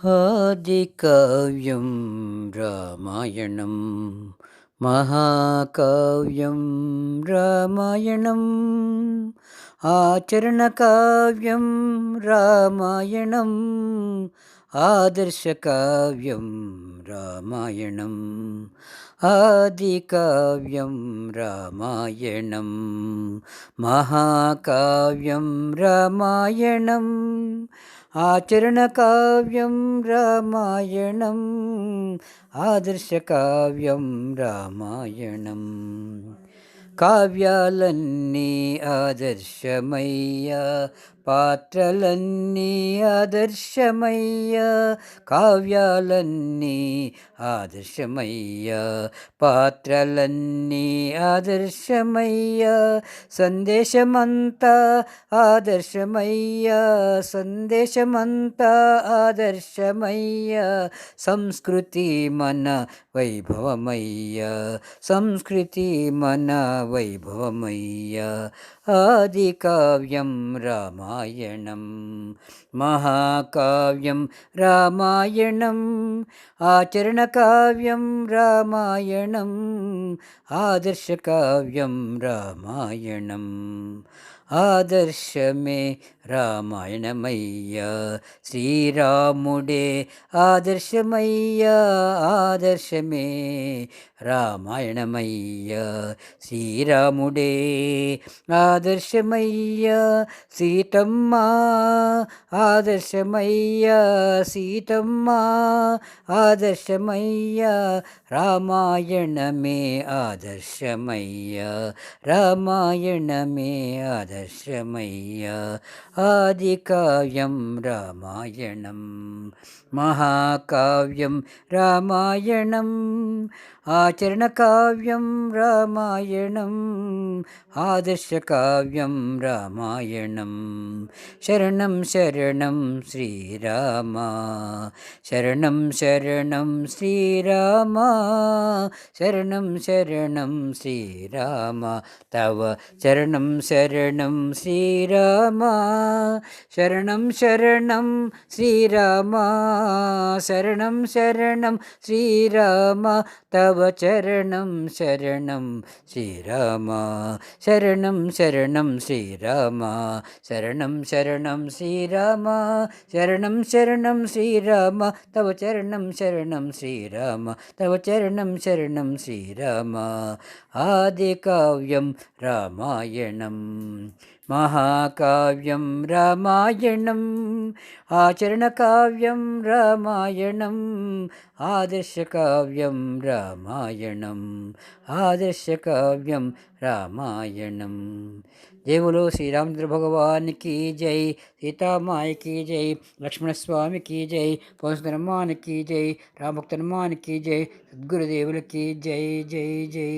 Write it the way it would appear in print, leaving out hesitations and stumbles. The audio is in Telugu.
ఆదికావ్యం రామాయణం మహాకావ్యం రామాయణం ఆచరణకావ్యం రామాయణం ఆదర్శకావ్యం రామాయణం ఆదికావ్యం రామాయణం మహాకావ్యం రామాయణం ఆచరణకావ్యం రామాయణం ఆదర్శకావ్యం రామాయణం కావ్యాలన్నీ ఆదర్శమయ్యా పాత్రలన్నీ ఆదర్శమయ్యా కావ్యాలన్నీ ఆదర్శమయ్యా పాత్రలన్నీ ఆదర్శమయ్యా సందేశమంతా ఆదర్శమయ్యా సందేశమంతా ఆదర్శమయ్యా సంస్కృతి మన వైభవమయ్యా సంస్కృతి మన వైభవమయ్యా ఆదికావ్యం రామాయణం మహాకావ్యం రామాయణం ఆచరణకావ్యం రామాయణం ఆదర్శకావ్యం రామాయణం ఆదర్శమే రామాయణమయ్యా శ్రీరాముడే ఆదర్శమయ్యా ఆదర్శమే రామాయణమయ్యా శ్రీరాముడే ఆదర్శమయ్యా సీతమ్మ ఆదర్శమయ్యా సీతమ్మ ఆదర్శమయ్యా రామాయణమే ఆదర్శమయ్యా రామాయణమే ఆదర్శమయ్యా ఆదికావ్యం రామాయణం మహాకావ్యం రామాయణం ఆచరణకావ్యం రామాయణం ఆదర్శకావ్యం రామాయణం శరణం శరణం శ్రీరామ శరణం శరణం శ్రీరామ శరణం శరణం శ్రీరామ తవ శరణం శరణం శ్రీరామ శరణం శరణం శ్రీరామ శరణం శరణం శ్రీరామ తవ చరణం శరణం శ్రీరామ శరణం శరణం శ్రీరామ శరణం శరణం శ్రీరామ శరణం శరణం శ్రీరామ తవ చరణం శరణం శ్రీరామ తవ చరణం శరణం శ్రీరామ ఆదికావ్యం రామాయణం మహాకావ్యం రామాయణం ఆచరణకావ్యం రామాయణం ఆదర్శకావ్యం రామాయణం ఆదర్శకావ్యం రామాయణం దేవులో శ్రీరామచంద్ర భగవానికి జై సీతామాయకి జై లక్ష్మణస్వామికి జై పవనసుందరమానికి జై రామభక్త హనుమానికి జై సద్గురుదేవులకి జై జై జై